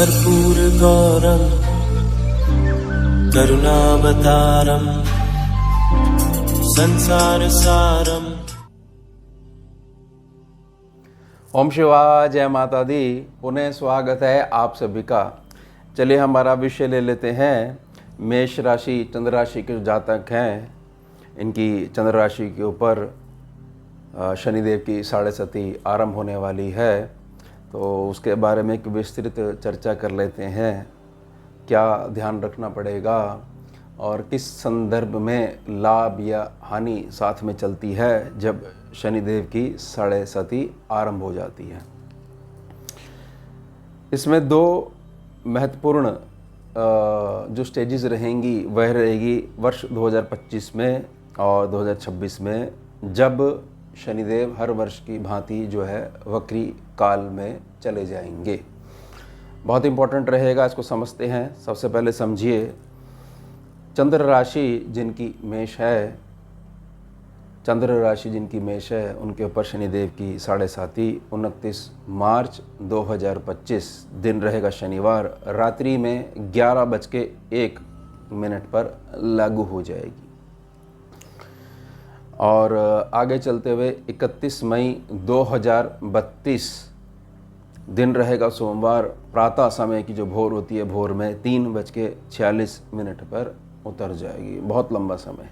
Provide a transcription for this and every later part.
कर्पूरगौरं करुणावतारं संसारसारम्। ओम शिवाय, जय माता दी। पुनः स्वागत है आप सभी का। चलिए हमारा विषय ले लेते हैं। मेष राशि, चंद्र राशि के जो जातक हैं, इनकी चंद्र राशि के ऊपर शनिदेव की 7.5 आरंभ होने वाली है, तो उसके बारे में एक विस्तृत चर्चा कर लेते हैं। क्या ध्यान रखना पड़ेगा और किस संदर्भ में लाभ या हानि साथ में चलती है जब शनिदेव की 7.5 आरंभ हो जाती है। इसमें दो महत्वपूर्ण जो स्टेजेस रहेंगी वह रहेगी वर्ष 2025 में और 2026 में, जब शनिदेव हर वर्ष की भांति जो है वक्री काल में चले जाएंगे। बहुत इंपॉर्टेंट रहेगा, इसको समझते हैं। सबसे पहले समझिए, चंद्र राशि जिनकी मेष है, चंद्र राशि जिनकी मेष है, उनके ऊपर शनिदेव की 7.5 29 मार्च 2025 दिन रहेगा शनिवार, रात्रि में 11:01 पर लागू हो जाएगी। और आगे चलते हुए 31 मई 2032 दिन रहेगा सोमवार, प्रातः समय की जो भोर होती है, भोर में 3:46 पर उतर जाएगी। बहुत लंबा समय है।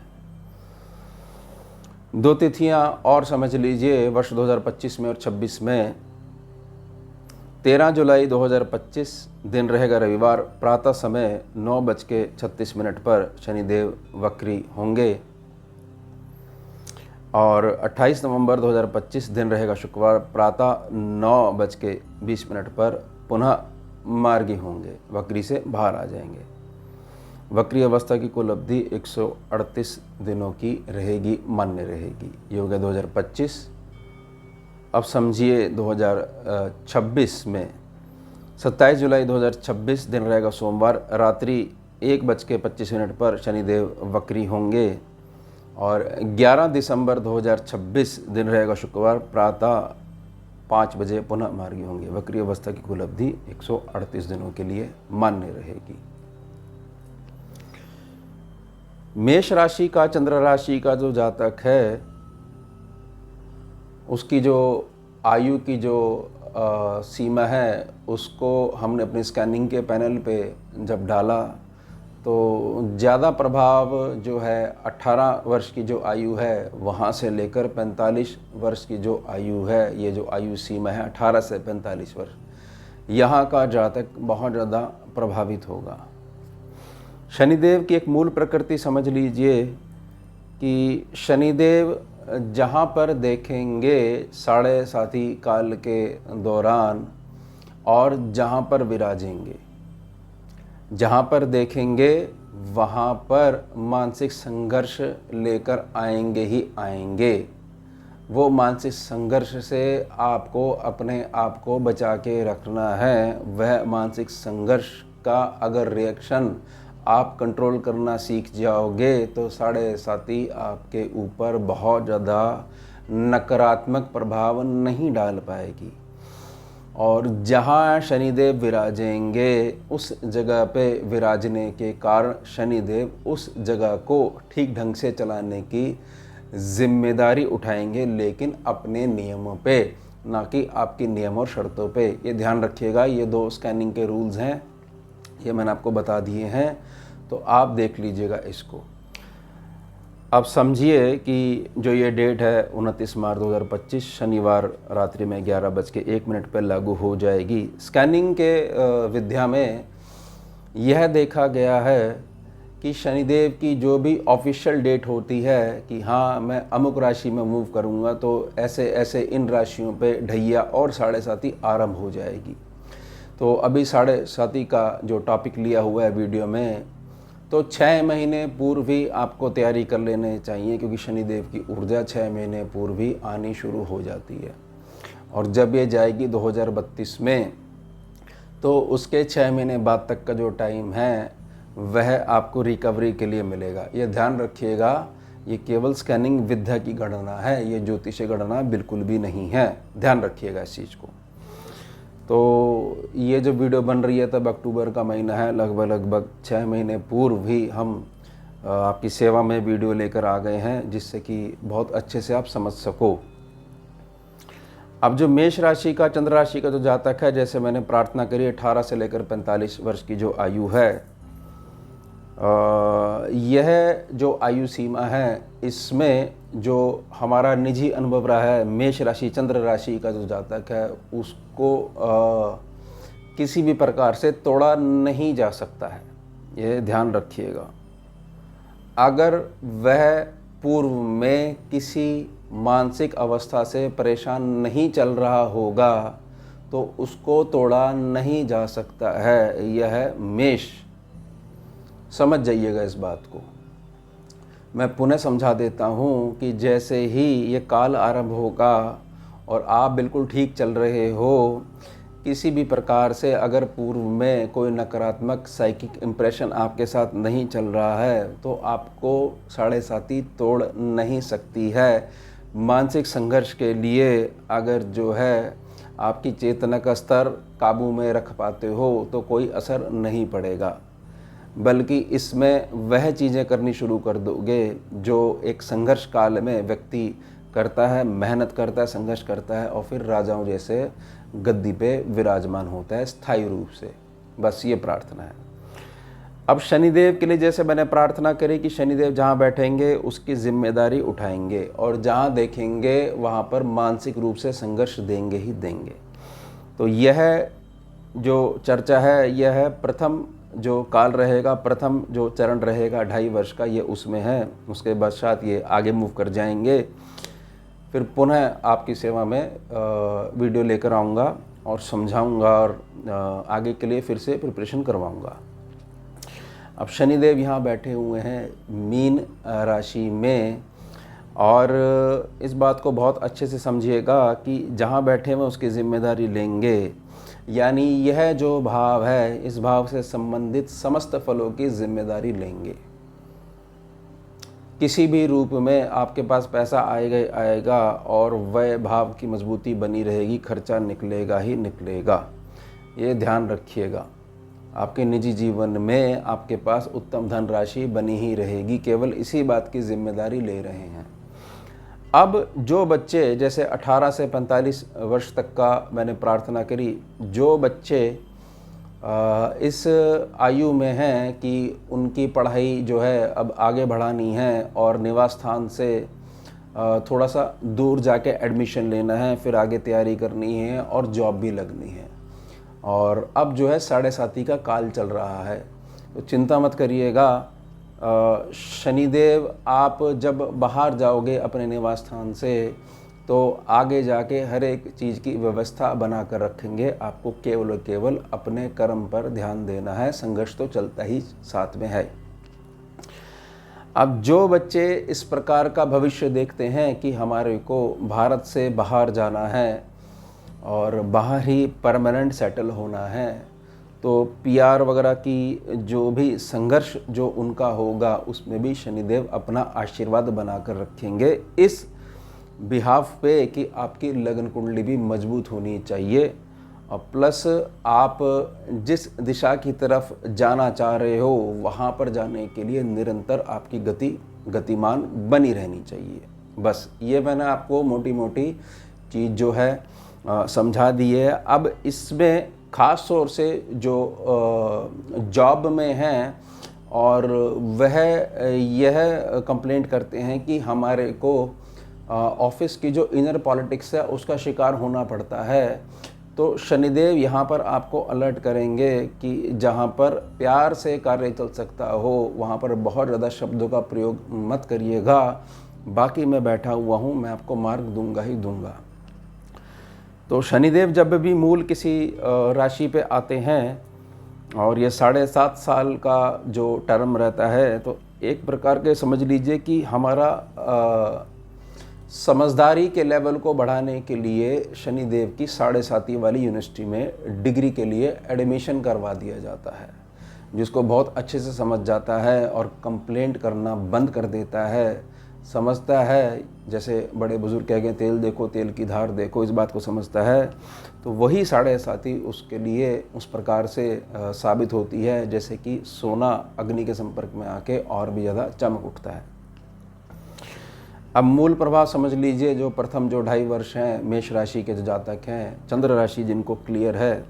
दो तिथियां और समझ लीजिए वर्ष 2025 में और 26 में। 13 जुलाई 2025 दिन रहेगा रविवार, प्रातः समय 9:36 पर शनिदेव वक्री होंगे। और 28 नवंबर 2025 दिन रहेगा शुक्रवार, प्रातः 9:20 पर पुनः मार्गी होंगे, वक्री से बाहर आ जाएंगे। वक्री अवस्था की कुल अवधि 138 दिनों की रहेगी, मान्य रहेगी। ये हो गया 2025। अब समझिए 2026 में 27 जुलाई 2026 दिन रहेगा सोमवार, रात्रि 1:25 पर शनिदेव वक्री होंगे। और 11 दिसंबर 2026 दिन रहेगा शुक्रवार, प्रातः 5 बजे पुनः मार्गी होंगे। वक्री अवस्था की कुल अवधि 138 दिनों के लिए मान्य रहेगी। मेष राशि का, चंद्र राशि का जो जातक है, उसकी जो आयु की जो सीमा है, उसको हमने अपनी स्कैनिंग के पैनल पे जब डाला तो ज़्यादा प्रभाव जो है 18 वर्ष की जो आयु है वहाँ से लेकर 45 वर्ष की जो आयु है, ये जो आयु सीमा है 18 से 45 वर्ष, यहाँ का जातक बहुत ज़्यादा प्रभावित होगा। शनिदेव की एक मूल प्रकृति समझ लीजिए कि शनिदेव जहाँ पर देखेंगे 7.5 काल के दौरान और जहाँ पर विराजेंगे, जहाँ पर देखेंगे वहाँ पर मानसिक संघर्ष लेकर आएंगे ही आएंगे। वो मानसिक संघर्ष से आपको अपने आप को बचा के रखना है। वह मानसिक संघर्ष का अगर रिएक्शन आप कंट्रोल करना सीख जाओगे तो 7.5 आपके ऊपर बहुत ज़्यादा नकारात्मक प्रभाव नहीं डाल पाएगी। और जहाँ शनिदेव विराजेंगे उस जगह पे विराजने के कारण शनिदेव उस जगह को ठीक ढंग से चलाने की जिम्मेदारी उठाएंगे, लेकिन अपने नियमों पे, ना कि आपके नियम और शर्तों पे। ये ध्यान रखिएगा। ये 2 स्कैनिंग के रूल्स हैं, ये मैंने आपको बता दिए हैं, तो आप देख लीजिएगा इसको। अब समझिए कि जो ये डेट है 29 मार्च 2025 शनिवार रात्रि में 11:01 पर लागू हो जाएगी। स्कैनिंग के विद्या में यह देखा गया है कि शनिदेव की जो भी ऑफिशियल डेट होती है कि हाँ मैं अमुक राशि में मूव करूँगा, तो ऐसे ऐसे इन राशियों पे ढैया और 7.5 आरंभ हो जाएगी। तो अभी 7.5 का जो टॉपिक लिया हुआ है वीडियो में, तो 6 महीने पूर्व ही आपको तैयारी कर लेने चाहिए, क्योंकि शनिदेव की ऊर्जा 6 महीने पूर्व ही आनी शुरू हो जाती है। और जब ये जाएगी 2032 में, तो उसके 6 महीने बाद तक का जो टाइम है वह आपको रिकवरी के लिए मिलेगा। ये ध्यान रखिएगा, ये केवल स्कैनिंग विद्या की गणना है, ये ज्योतिषीय गणना बिल्कुल भी नहीं है। ध्यान रखिएगा इस चीज़ को। तो ये जो वीडियो बन रही है तब अक्टूबर का महीना है, लगभग 6 महीने पूर्व ही हम आपकी सेवा में वीडियो लेकर आ गए हैं, जिससे कि बहुत अच्छे से आप समझ सको। अब जो मेष राशि का, चंद्र राशि का जो जातक है, जैसे मैंने प्रार्थना करी, 18 से लेकर 45 वर्ष की जो आयु है, यह जो आयु सीमा है, इसमें जो हमारा निजी अनुभव रहा है, मेष राशि चंद्र राशि का जो जातक है उसको किसी भी प्रकार से तोड़ा नहीं जा सकता है, ये ध्यान रखिएगा। अगर वह पूर्व में किसी मानसिक अवस्था से परेशान नहीं चल रहा होगा तो उसको तोड़ा नहीं जा सकता है। यह है मेष, समझ जाइएगा इस बात को। मैं पुनः समझा देता हूँ कि जैसे ही ये काल आरंभ होगा और आप बिल्कुल ठीक चल रहे हो, किसी भी प्रकार से अगर पूर्व में कोई नकारात्मक साइकिक इम्प्रेशन आपके साथ नहीं चल रहा है तो आपको 7.5 तोड़ नहीं सकती है। मानसिक संघर्ष के लिए अगर जो है आपकी चेतना का स्तर काबू में रख पाते हो तो कोई असर नहीं पड़ेगा, बल्कि इसमें वह चीज़ें करनी शुरू कर दोगे जो एक संघर्ष काल में व्यक्ति करता है, मेहनत करता है, संघर्ष करता है और फिर राजाओं जैसे गद्दी पे विराजमान होता है स्थायी रूप से। बस ये प्रार्थना है। अब शनिदेव के लिए जैसे मैंने प्रार्थना करी कि शनिदेव जहाँ बैठेंगे उसकी जिम्मेदारी उठाएंगे और जहाँ देखेंगे वहाँ पर मानसिक रूप से संघर्ष देंगे ही देंगे। तो यह जो चर्चा है, यह है प्रथम जो काल रहेगा, प्रथम जो चरण रहेगा 2.5 वर्ष का, ये उसमें है। उसके पश्चात ये आगे मूव कर जाएंगे। फिर पुनः आपकी सेवा में वीडियो लेकर आऊँगा और समझाऊँगा और आगे के लिए फिर से प्रिपरेशन करवाऊँगा। अब शनिदेव यहाँ बैठे हुए हैं मीन राशि में, और इस बात को बहुत अच्छे से समझिएगा कि जहाँ बैठे हुए उसकी जिम्मेदारी लेंगे, यानी यह जो भाव है इस भाव से संबंधित समस्त फलों की जिम्मेदारी लेंगे। किसी भी रूप में आपके पास पैसा आएगा और वह भाव की मजबूती बनी रहेगी, खर्चा निकलेगा ही निकलेगा, ये ध्यान रखिएगा। आपके निजी जीवन में आपके पास उत्तम धनराशि बनी ही रहेगी, केवल इसी बात की जिम्मेदारी ले रहे हैं। अब जो बच्चे जैसे 18 से 45 वर्ष तक का मैंने प्रार्थना करी, जो बच्चे इस आयु में हैं कि उनकी पढ़ाई जो है अब आगे बढ़ानी है और निवास स्थान से थोड़ा सा दूर जाके एडमिशन लेना है, फिर आगे तैयारी करनी है और जॉब भी लगनी है, और अब जो है 7.5 का काल चल रहा है, तो चिंता मत करिएगा। शनिदेव आप जब बाहर जाओगे अपने निवास स्थान से तो आगे जाके हर एक चीज़ की व्यवस्था बना कर रखेंगे। आपको केवल अपने कर्म पर ध्यान देना है, संघर्ष तो चलता ही साथ में है। अब जो बच्चे इस प्रकार का भविष्य देखते हैं कि हमारे को भारत से बाहर जाना है और बाहर ही परमानेंट सेटल होना है, तो पीआर वगैरह की जो भी संघर्ष जो उनका होगा उसमें भी शनिदेव अपना आशीर्वाद बनाकर रखेंगे इस बिहाफ पे कि आपकी लगन कुंडली भी मजबूत होनी चाहिए, और प्लस आप जिस दिशा की तरफ जाना चाह रहे हो वहाँ पर जाने के लिए निरंतर आपकी गतिमान बनी रहनी चाहिए। बस ये मैंने आपको मोटी मोटी चीज़ जो है समझा दी है। अब इसमें ख़ास तौर से जो जॉब में हैं और वह यह कंप्लेंट करते हैं कि हमारे को ऑफिस की जो इनर पॉलिटिक्स है उसका शिकार होना पड़ता है, तो शनिदेव यहाँ पर आपको अलर्ट करेंगे कि जहाँ पर प्यार से कार्य चल सकता हो वहाँ पर बहुत ज़्यादा शब्दों का प्रयोग मत करिएगा। बाकी मैं बैठा हुआ हूँ, मैं आपको मार्ग दूंगा ही दूंगा। तो शनिदेव जब भी मूल किसी राशि पे आते हैं और ये 7.5 साल का जो टर्म रहता है, तो एक प्रकार के समझ लीजिए कि हमारा समझदारी के लेवल को बढ़ाने के लिए शनिदेव की 7.5 वाली यूनिवर्सिटी में डिग्री के लिए एडमिशन करवा दिया जाता है, जिसको बहुत अच्छे से समझ जाता है और कंप्लेंट करना बंद कर देता है, समझता है, जैसे बड़े बुजुर्ग कह गए तेल देखो तेल की धार देखो, इस बात को समझता है, तो वही साढ़े साथी उसके लिए उस प्रकार से साबित होती है जैसे कि सोना अग्नि के संपर्क में आके और भी ज़्यादा चमक उठता है। अब मूल प्रभाव समझ लीजिए, जो प्रथम जो 2.5 वर्ष हैं मेष राशि के जो जातक हैं, चंद्र राशि जिनको क्लियर है,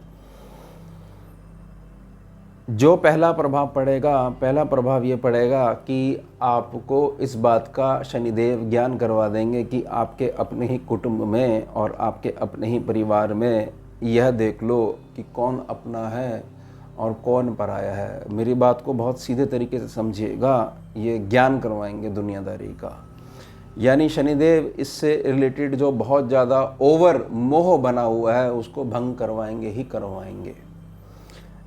जो पहला प्रभाव पड़ेगा, पहला प्रभाव ये पड़ेगा कि आपको इस बात का शनिदेव ज्ञान करवा देंगे कि आपके अपने ही कुटुंब में और आपके अपने ही परिवार में यह देख लो कि कौन अपना है और कौन पराया है। मेरी बात को बहुत सीधे तरीके से समझिएगा, ये ज्ञान करवाएंगे दुनियादारी का। यानी शनिदेव इससे रिलेटेड जो बहुत ज़्यादा ओवर मोह बना हुआ है उसको भंग करवाएंगे ही करवाएंगे।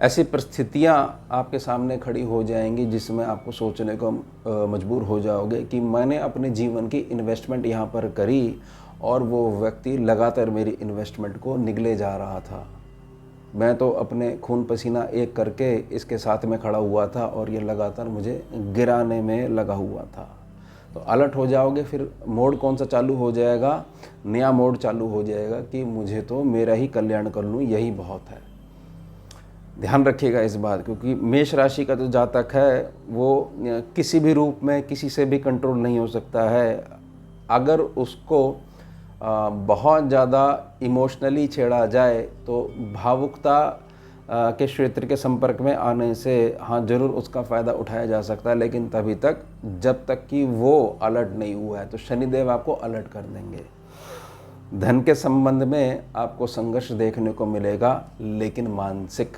ऐसी परिस्थितियाँ आपके सामने खड़ी हो जाएंगी जिसमें आपको सोचने को मजबूर हो जाओगे कि मैंने अपने जीवन की इन्वेस्टमेंट यहाँ पर करी और वो व्यक्ति लगातार मेरी इन्वेस्टमेंट को निगले जा रहा था। मैं तो अपने खून पसीना एक करके इसके साथ में खड़ा हुआ था और ये लगातार मुझे गिराने में लगा हुआ था। तो अलर्ट हो जाओगे। फिर मोड कौन सा चालू हो जाएगा? नया मोड चालू हो जाएगा कि मुझे तो मेरा ही कल्याण कर लूँ, यही बहुत है। ध्यान रखिएगा इस बात, क्योंकि मेष राशि का जो जातक है वो किसी भी रूप में किसी से भी कंट्रोल नहीं हो सकता है। अगर उसको बहुत ज़्यादा इमोशनली छेड़ा जाए तो भावुकता के क्षेत्र के संपर्क में आने से हाँ ज़रूर उसका फ़ायदा उठाया जा सकता है, लेकिन तभी तक जब तक कि वो अलर्ट नहीं हुआ है। तो शनिदेव आपको अलर्ट कर देंगे। धन के संबंध में आपको संघर्ष देखने को मिलेगा, लेकिन मानसिक।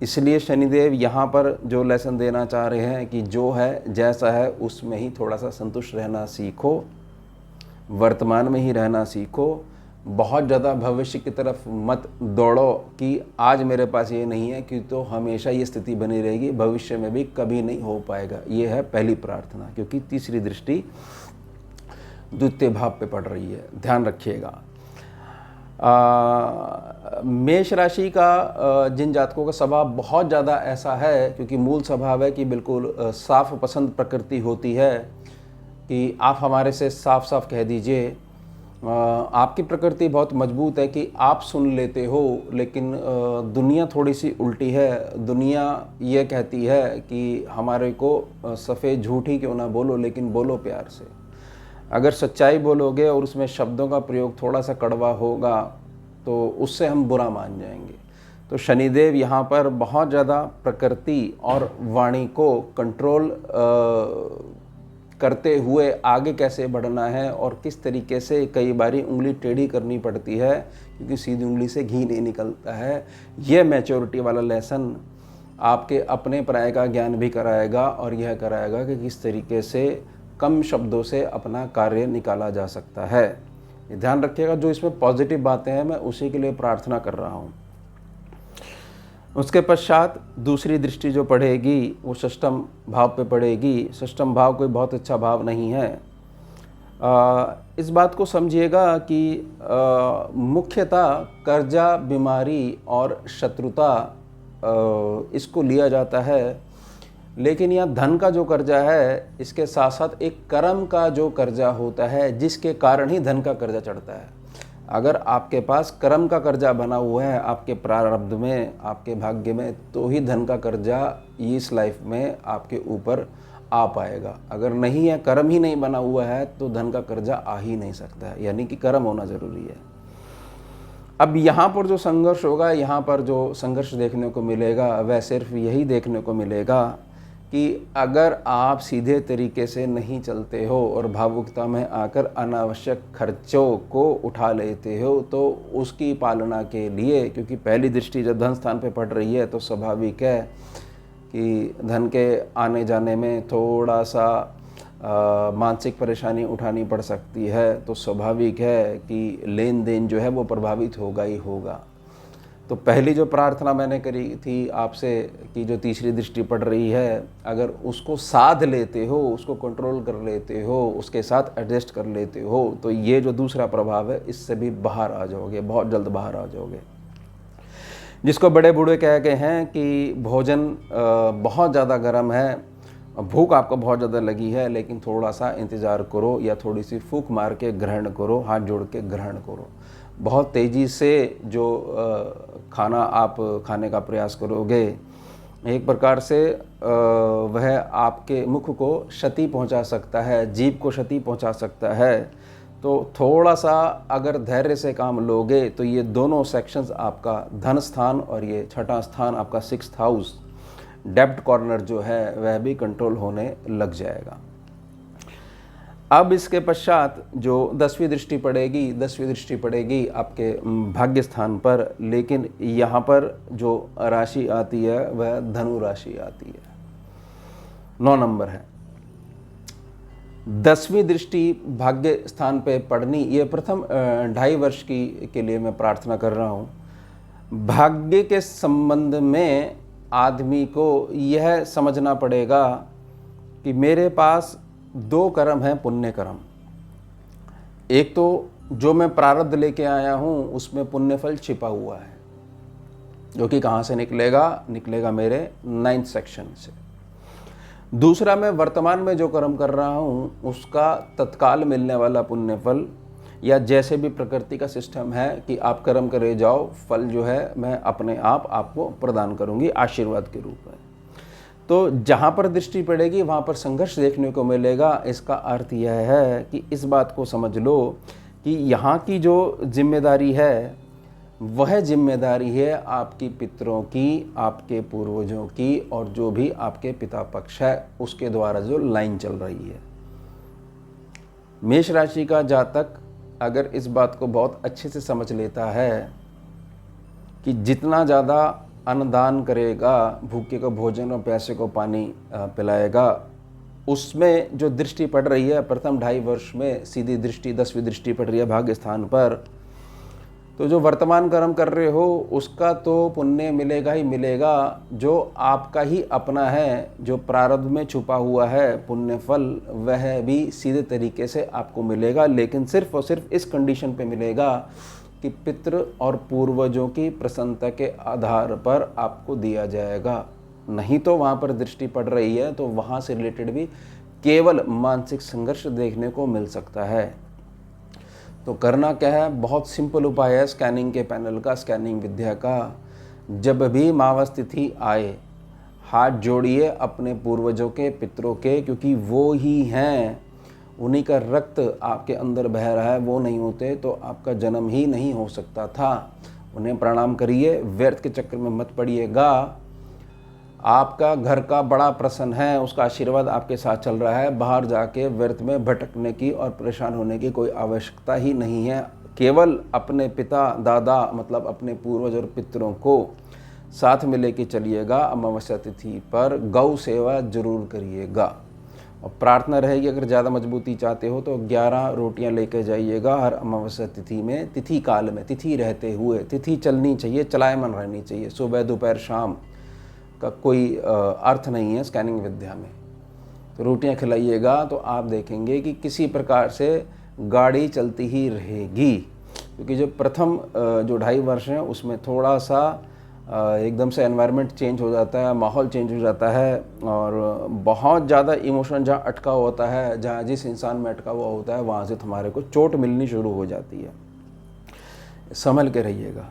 इसलिए शनिदेव यहाँ पर जो लेसन देना चाह रहे हैं कि जो है जैसा है उसमें ही थोड़ा सा संतुष्ट रहना सीखो, वर्तमान में ही रहना सीखो। बहुत ज़्यादा भविष्य की तरफ मत दौड़ो कि आज मेरे पास ये नहीं है कि तो हमेशा ये स्थिति बनी रहेगी, भविष्य में भी कभी नहीं हो पाएगा। ये है पहली प्रार्थना, क्योंकि तीसरी दृष्टि द्वितीय भाव पे पड़ रही है, ध्यान रखिएगा। मेष राशि का जिन जातकों का स्वभाव बहुत ज़्यादा ऐसा है, क्योंकि मूल स्वभाव है कि बिल्कुल साफ पसंद प्रकृति होती है कि आप हमारे से साफ साफ कह दीजिए। आपकी प्रकृति बहुत मजबूत है कि आप सुन लेते हो, लेकिन दुनिया थोड़ी सी उल्टी है। दुनिया ये कहती है कि हमारे को सफ़ेद झूठ ही क्यों ना बोलो, लेकिन बोलो प्यार से। अगर सच्चाई बोलोगे और उसमें शब्दों का प्रयोग थोड़ा सा कड़वा होगा तो उससे हम बुरा मान जाएंगे। तो शनिदेव यहाँ पर बहुत ज़्यादा प्रकृति और वाणी को कंट्रोल करते हुए आगे कैसे बढ़ना है और किस तरीके से, कई बारी उंगली टेढ़ी करनी पड़ती है क्योंकि सीधी उंगली से घी नहीं निकलता है। ये मैच्योरिटी वाला लेसन आपके अपने पराये का ज्ञान भी कराएगा और यह कराएगा कि किस तरीके से कम शब्दों से अपना कार्य निकाला जा सकता है। ये ध्यान रखिएगा। जो इसमें पॉजिटिव बातें हैं मैं उसी के लिए प्रार्थना कर रहा हूँ। उसके पश्चात दूसरी दृष्टि जो पड़ेगी वो षष्ठम भाव पे पड़ेगी। षष्ठम भाव कोई बहुत अच्छा भाव नहीं है। इस बात को समझिएगा कि मुख्यतः कर्जा, बीमारी और शत्रुता इसको लिया जाता है, लेकिन यह धन का जो कर्जा है इसके साथ साथ एक कर्म का जो कर्जा होता है जिसके कारण ही धन का कर्जा चढ़ता है। अगर आपके पास कर्म का कर्जा बना हुआ है आपके प्रारब्ध में, आपके भाग्य में, तो ही धन का कर्जा इस लाइफ में आपके ऊपर आ पाएगा। अगर नहीं है, कर्म ही नहीं बना हुआ है, तो धन का कर्जा आ ही नहीं सकता है। यानी कि कर्म होना ज़रूरी है। अब यहाँ पर जो संघर्ष होगा, यहाँ पर जो संघर्ष देखने को मिलेगा वह सिर्फ यही देखने को मिलेगा कि अगर आप सीधे तरीके से नहीं चलते हो और भावुकता में आकर अनावश्यक खर्चों को उठा लेते हो, तो उसकी पालना के लिए, क्योंकि पहली दृष्टि जब धन स्थान पे पड़ रही है तो स्वाभाविक है कि धन के आने जाने में थोड़ा सा मानसिक परेशानी उठानी पड़ सकती है। तो स्वाभाविक है कि लेन देन जो है वो प्रभावित होगा ही होगा। तो पहली जो प्रार्थना मैंने करी थी आपसे कि जो तीसरी दृष्टि पड़ रही है, अगर उसको साध लेते हो, उसको कंट्रोल कर लेते हो, उसके साथ एडजस्ट कर लेते हो, तो ये जो दूसरा प्रभाव है इससे भी बाहर आ जाओगे, बहुत जल्द बाहर आ जाओगे। जिसको बड़े बूढ़े कह गए हैं कि भोजन बहुत ज़्यादा गर्म है भूख आपको बहुत ज़्यादा लगी है, लेकिन थोड़ा सा इंतज़ार करो या थोड़ी सी फूंक मार के ग्रहण करो, हाथ जोड़ के ग्रहण करो। बहुत तेज़ी से जो खाना आप खाने का प्रयास करोगे, एक प्रकार से वह आपके मुख को क्षति पहुंचा सकता है, जीभ को क्षति पहुंचा सकता है। तो थोड़ा सा अगर धैर्य से काम लोगे तो ये दोनों सेक्शंस, आपका धन स्थान और ये छठा स्थान आपका 6th हाउस, डेब्ट कॉर्नर जो है वह भी कंट्रोल होने लग जाएगा। अब इसके पश्चात जो 10वीं दृष्टि पड़ेगी आपके भाग्य स्थान पर, लेकिन यहाँ पर जो राशि आती है वह धनु राशि आती है, 9 नंबर है। 10वीं दृष्टि भाग्य स्थान पे पड़नी, ये प्रथम 2.5 वर्ष के लिए मैं प्रार्थना कर रहा हूँ। भाग्य के संबंध में आदमी को यह समझना पड़ेगा कि मेरे पास 2 कर्म हैं, पुण्य कर्म। एक तो जो मैं प्रारब्ध लेके आया हूँ उसमें पुण्य फल छिपा हुआ है, जो कि कहाँ से निकलेगा मेरे 9th सेक्शन से। दूसरा, मैं वर्तमान में जो कर्म कर रहा हूँ उसका तत्काल मिलने वाला पुण्य फल, या जैसे भी प्रकृति का सिस्टम है कि आप कर्म करे जाओ, फल जो है मैं अपने आप आपको प्रदान करूँगी आशीर्वाद के रूप में। तो जहाँ पर दृष्टि पड़ेगी वहाँ पर संघर्ष देखने को मिलेगा। इसका अर्थ यह है कि इस बात को समझ लो कि यहाँ की जो जिम्मेदारी है वह जिम्मेदारी है आपकी पितरों की, आपके पूर्वजों की, और जो भी आपके पिता पक्ष है उसके द्वारा जो लाइन चल रही है। मेष राशि का जातक अगर इस बात को बहुत अच्छे से समझ लेता है कि जितना ज़्यादा अन्नदान करेगा, भूखे को भोजन और प्यासे को पानी पिलाएगा, उसमें जो दृष्टि पड़ रही है प्रथम 2.5 वर्ष में सीधी दृष्टि 10वीं दृष्टि पड़ रही है भाग्य स्थान पर, तो जो वर्तमान कर्म कर रहे हो उसका तो पुण्य मिलेगा ही मिलेगा। जो आपका ही अपना है, जो प्रारब्ध में छुपा हुआ है पुण्य फल, वह भी सीधे तरीके से आपको मिलेगा, लेकिन सिर्फ और सिर्फ इस कंडीशन पे मिलेगा कि पितृ और पूर्वजों की प्रसन्नता के आधार पर आपको दिया जाएगा। नहीं तो वहाँ पर दृष्टि पड़ रही है तो वहाँ से रिलेटेड भी केवल मानसिक संघर्ष देखने को मिल सकता है। तो करना क्या है, बहुत सिंपल उपाय है स्कैनिंग के पैनल का, स्कैनिंग विद्या का। जब भी मावस तिथि आए, हाथ जोड़िए अपने पूर्वजों के, पितरों के, क्योंकि वो ही हैं, उन्हीं का रक्त आपके अंदर बह रहा है। वो नहीं होते तो आपका जन्म ही नहीं हो सकता था। उन्हें प्रणाम करिए, व्यर्थ के चक्कर में मत पड़िएगा। आपका घर का बड़ा प्रसन्न है, उसका आशीर्वाद आपके साथ चल रहा है। बाहर जाके व्यर्थ में भटकने की और परेशान होने की कोई आवश्यकता ही नहीं है। केवल अपने पिता दादा मतलब अपने पूर्वज और पितरों को साथ में लेके चलिएगा। अमावस्या तिथि पर गौ सेवा जरूर करिएगा, और प्रार्थना रहेगी अगर ज़्यादा मजबूती चाहते हो तो 11 रोटियां लेके जाइएगा हर अमावस्या तिथि में। तिथि काल में, तिथि रहते हुए, तिथि चलनी चाहिए, चलायमान रहनी चाहिए। सुबह दोपहर शाम का कोई अर्थ नहीं है स्कैनिंग विद्या में। तो रोटियां खिलाइएगा तो आप देखेंगे कि किसी प्रकार से गाड़ी चलती ही रहेगी। क्योंकि जो प्रथम जो 2.5 वर्ष हैं उसमें थोड़ा सा एकदम से एनवायरनमेंट चेंज हो जाता है, माहौल चेंज हो जाता है, और बहुत ज़्यादा इमोशन जहाँ अटका होता है, जहाँ जिस इंसान में अटका हुआ होता है वहाँ से तुम्हारे को चोट मिलनी शुरू हो जाती है। संभल के रहिएगा।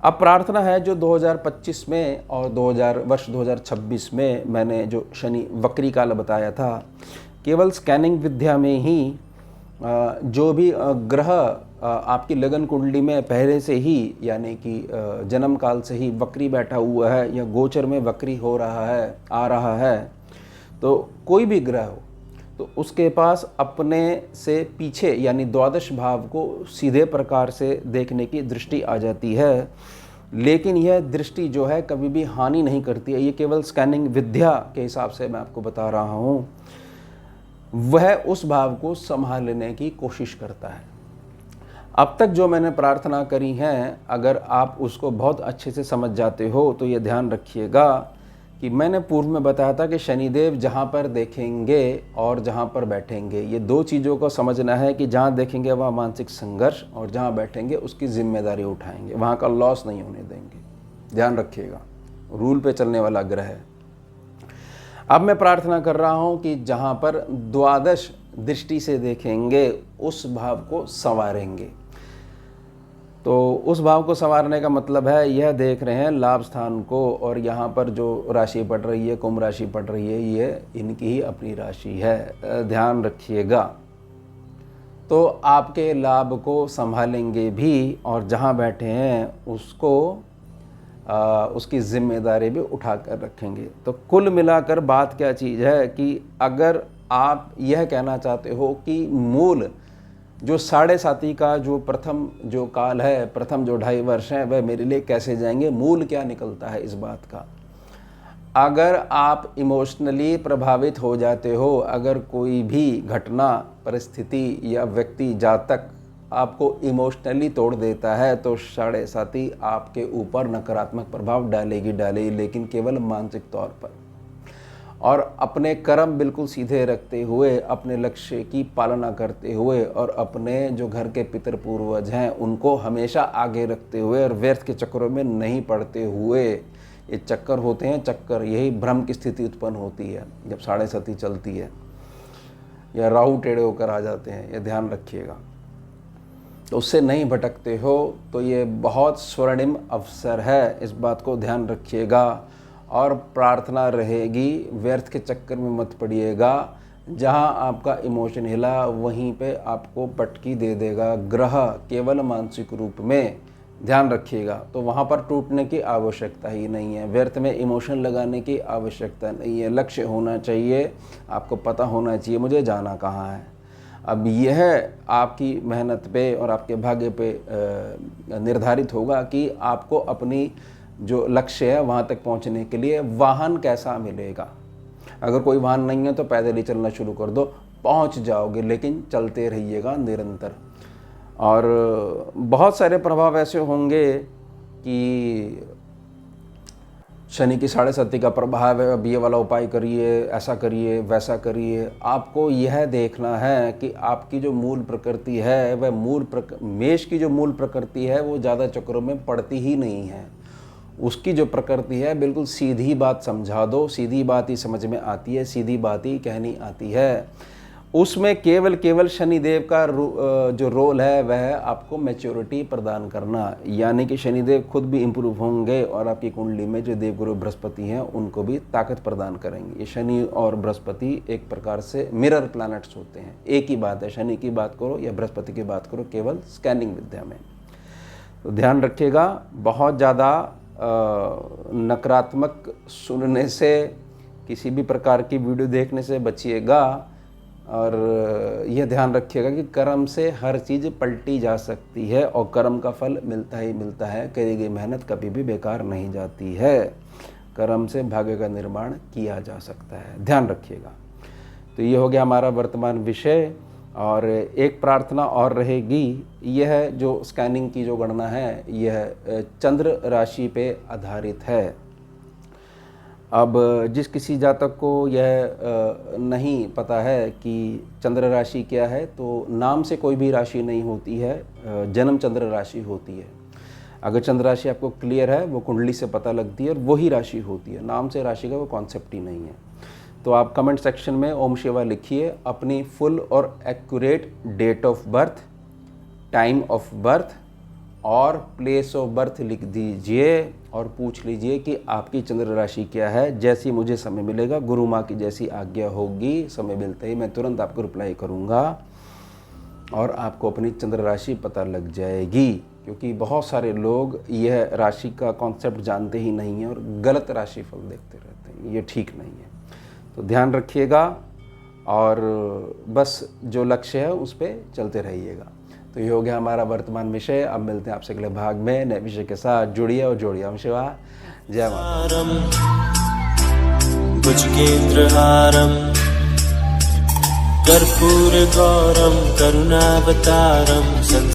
अब प्रार्थना है जो 2025 में और 2026 में मैंने जो शनि वक्री काल बताया था, केवल स्कैनिंग विद्या में ही जो भी ग्रह आपकी लगन कुंडली में पहले से ही, यानी कि जन्म काल से ही वक्री बैठा हुआ है या गोचर में वक्री हो रहा है, आ रहा है, तो कोई भी ग्रह हो तो उसके पास अपने से पीछे यानी द्वादश भाव को सीधे प्रकार से देखने की दृष्टि आ जाती है। लेकिन यह दृष्टि जो है कभी भी हानि नहीं करती है। ये केवल स्कैनिंग विद्या के हिसाब से मैं आपको बता रहा हूँ। वह उस भाव को संभालने की कोशिश करता है। अब तक जो मैंने प्रार्थना करी हैं, अगर आप उसको बहुत अच्छे से समझ जाते हो तो ये ध्यान रखिएगा कि मैंने पूर्व में बताया था कि शनिदेव जहाँ पर देखेंगे और जहाँ पर बैठेंगे, ये 2 चीज़ों को समझना है कि जहाँ देखेंगे वहाँ मानसिक संघर्ष, और जहाँ बैठेंगे उसकी जिम्मेदारी उठाएंगे, वहाँ का लॉस नहीं होने देंगे। ध्यान रखिएगा, रूल पे चलने वाला ग्रह है। अब मैं प्रार्थना कर रहा हूं कि जहां पर द्वादश दृष्टि से देखेंगे उस भाव को संवारेंगे। तो उस भाव को संवारने का मतलब है, यह देख रहे हैं लाभ स्थान को, और यहाँ पर जो राशि पड़ रही है, कुंभ राशि पड़ रही है, ये इनकी ही अपनी राशि है, ध्यान रखिएगा। तो आपके लाभ को संभालेंगे भी, और जहाँ बैठे हैं उसको उसकी जिम्मेदारी भी उठा कर रखेंगे। तो कुल मिलाकर बात क्या चीज़ है कि अगर आप यह कहना चाहते हो कि मूल जो 7.5 का जो प्रथम जो काल है, प्रथम जो 2.5 वर्ष हैं, वह मेरे लिए कैसे जाएंगे, मूल क्या निकलता है इस बात का। अगर आप इमोशनली प्रभावित हो जाते हो, अगर कोई भी घटना, परिस्थिति या व्यक्ति, जातक आपको इमोशनली तोड़ देता है, तो 7.5 आपके ऊपर नकारात्मक प्रभाव डालेगी, लेकिन केवल मानसिक तौर पर। और अपने कर्म बिल्कुल सीधे रखते हुए, अपने लक्ष्य की पालना करते हुए, और अपने जो घर के पितर पूर्वज हैं उनको हमेशा आगे रखते हुए, और व्यर्थ के चक्करों में नहीं पड़ते हुए। ये चक्कर होते हैं, चक्कर, यही भ्रम की स्थिति उत्पन्न होती है जब 7.5 चलती है, या राहु टेढ़े होकर आ जाते हैं, ये ध्यान रखिएगा। तो उससे नहीं भटकते हो तो ये बहुत स्वर्णिम अवसर है, इस बात को ध्यान रखिएगा। और प्रार्थना रहेगी, व्यर्थ के चक्कर में मत पड़िएगा। जहाँ आपका इमोशन हिला वहीं पे आपको पटकी दे देगा ग्रह, केवल मानसिक रूप में, ध्यान रखिएगा। तो वहाँ पर टूटने की आवश्यकता ही नहीं है, व्यर्थ में इमोशन लगाने की आवश्यकता नहीं है। लक्ष्य होना चाहिए, आपको पता होना चाहिए मुझे जाना कहाँ है। अब यह आपकी मेहनत पे और आपके भाग्य पे निर्धारित होगा कि आपको अपनी जो लक्ष्य है वहाँ तक पहुँचने के लिए वाहन कैसा मिलेगा। अगर कोई वाहन नहीं है तो पैदल ही चलना शुरू कर दो, पहुँच जाओगे, लेकिन चलते रहिएगा निरंतर। और बहुत सारे प्रभाव ऐसे होंगे कि शनि की 7.5 का प्रभाव है, अब ये वाला उपाय करिए, ऐसा करिए, वैसा करिए। आपको यह देखना है कि आपकी जो मूल प्रकृति है, वह मेष की जो मूल प्रकृति है वो ज़्यादा चक्करों में पड़ती ही नहीं है। उसकी जो प्रकृति है, बिल्कुल सीधी बात समझा दो, सीधी बात ही समझ में आती है, सीधी बात ही कहनी आती है। उसमें केवल शनिदेव का जो रोल है वह आपको मैच्योरिटी प्रदान करना, यानी कि शनिदेव खुद भी इम्प्रूव होंगे और आपकी कुंडली में जो देवगुरु बृहस्पति हैं उनको भी ताकत प्रदान करेंगे। ये शनि और बृहस्पति एक प्रकार से मिरर प्लैनेट्स होते हैं, एक ही बात है, शनि की बात करो या बृहस्पति की बात करो, केवल स्कैनिंग विद्या में। तो ध्यान रखिएगा, बहुत ज़्यादा नकारात्मक सुनने से, किसी भी प्रकार की वीडियो देखने से बचिएगा। और यह ध्यान रखिएगा कि कर्म से हर चीज़ पलटी जा सकती है और कर्म का फल मिलता ही मिलता है। करी गई मेहनत कभी भी बेकार नहीं जाती है, कर्म से भाग्य का निर्माण किया जा सकता है, ध्यान रखिएगा। तो ये हो गया हमारा वर्तमान विषय। और एक प्रार्थना और रहेगी, यह जो स्कैनिंग की जो गणना है यह चंद्र राशि पे आधारित है। अब जिस किसी जातक को यह नहीं पता है कि चंद्र राशि क्या है, तो नाम से कोई भी राशि नहीं होती है, जन्म चंद्र राशि होती है। अगर चंद्र राशि आपको क्लियर है, वो कुंडली से पता लगती है और वही राशि होती है, नाम से राशि का वो कॉन्सेप्ट ही नहीं है। तो आप कमेंट सेक्शन में ओम शिवा लिखिए, अपनी फुल और accurate date of birth, time of birth और प्लेस ऑफ बर्थ लिख दीजिए और पूछ लीजिए कि आपकी चंद्र राशि क्या है। जैसे ही मुझे समय मिलेगा, गुरु माँ की जैसी आज्ञा होगी, समय मिलते ही मैं तुरंत आपको रिप्लाई करूँगा और आपको अपनी चंद्र राशि पता लग जाएगी। क्योंकि बहुत सारे लोग यह राशि का कॉन्सेप्ट जानते ही नहीं हैं और गलत राशि फल देखते रहते हैं, ये ठीक नहीं है। तो ध्यान रखिएगा और बस जो लक्ष्य है उस पर चलते रहिएगा। तो ये हो गया हमारा वर्तमान विषय। अब मिलते हैं आपसे अगले भाग में नए विषय के साथ। जुड़िए और जोड़िए। ओम शिवा, जय माता। भुजगेन्द्रहारं कर्पूरगौरं करुणावतारं